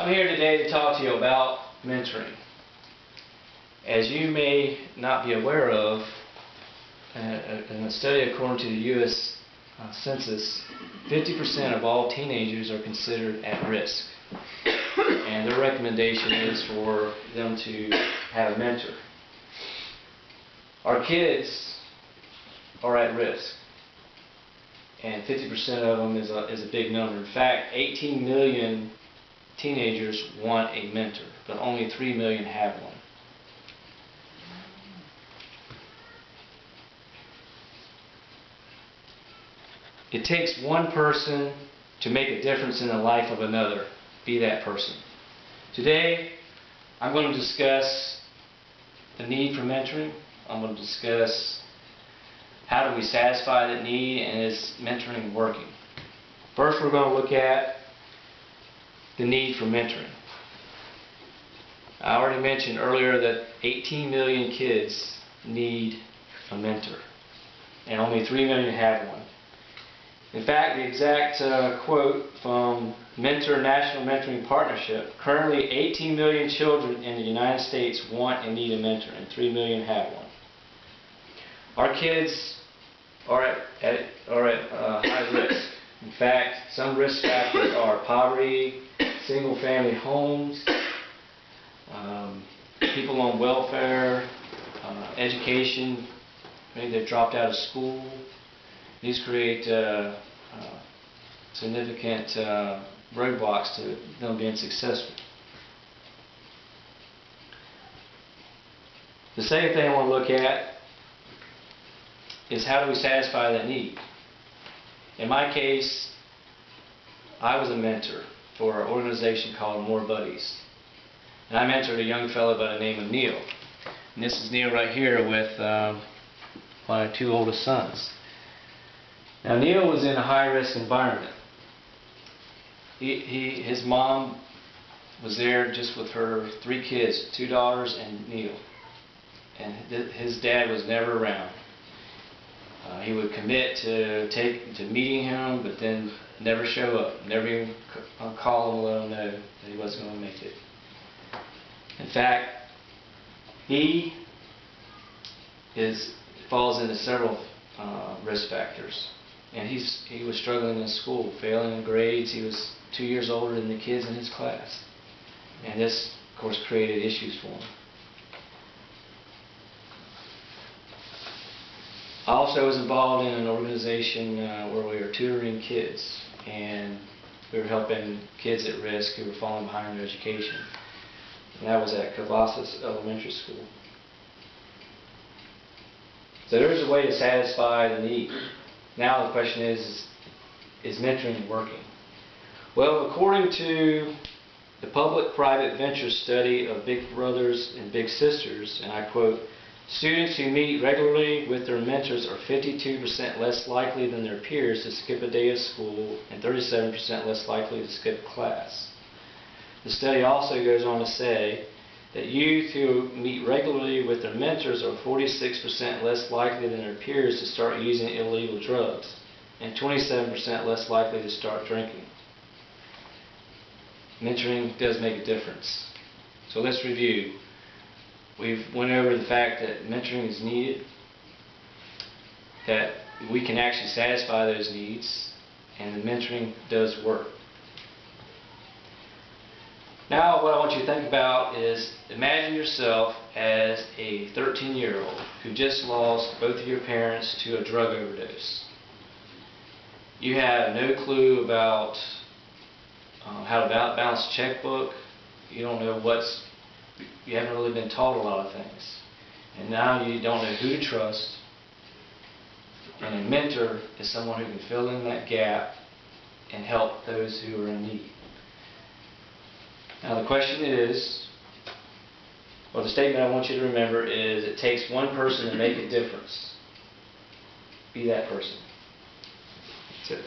I'm here today to talk to you about mentoring. As you may not be aware of, in a study according to the U.S. Census, 50% of all teenagers are considered at risk. And their recommendation is for them to have a mentor. Our kids are at risk, and 50% of them is a big number. In fact, 18 million teenagers want a mentor, but only 3 million have one. It takes one person to make a difference in the life of another. Be that person. Today, I'm going to discuss the need for mentoring. I'm going to discuss how do we satisfy that need, and is mentoring working. First, we're going to look at the need for mentoring. I already mentioned earlier that 18 million kids need a mentor, and only 3 million have one. In fact, the exact quote from Mentor National Mentoring Partnership, currently 18 million children in the United States want and need a mentor, and 3 million have one. Our kids are at high risk. In fact, some risk factors are poverty, single-family homes, people on welfare, education, maybe they've dropped out of school. These create significant roadblocks to them being successful. The second thing I want to look at is how do we satisfy that need. In my case, I was a mentor for an organization called More Buddies. And I mentored a young fellow by the name of Neil. And this is Neil right here with my 2 oldest sons. Now Neil was in a high-risk environment. His mom was there just with her 3 kids, 2 daughters and Neil. And his dad was never around. He would commit to meeting him, but then never show up. Never even call him and let him know that he wasn't going to make it. In fact, he falls into several risk factors. And he was struggling in school, failing in grades. He was 2 years older than the kids in his class. And this, of course, created issues for him. I also was involved in an organization where we were tutoring kids, and we were helping kids at risk who were falling behind in their education. And that was at Persuasive Elementary School. So there is a way to satisfy the need. Now the question is mentoring working? Well, according to the public-private venture study of Big Brothers and Big Sisters, and I quote, "Students who meet regularly with their mentors are 52% less likely than their peers to skip a day of school and 37% less likely to skip class." The study also goes on to say that youth who meet regularly with their mentors are 46% less likely than their peers to start using illegal drugs and 27% less likely to start drinking. Mentoring does make a difference. So let's review. We've went over the fact that mentoring is needed, that we can actually satisfy those needs, and the mentoring does work. Now what I want you to think about is, imagine yourself as a 13-year-old who just lost both of your parents to a drug overdose. You have no clue about how to balance a checkbook. You don't know you haven't really been taught a lot of things. And now you don't know who to trust. And a mentor is someone who can fill in that gap and help those who are in need. Now the question is, or the statement I want you to remember is, it takes one person to make a difference. Be that person. That's it.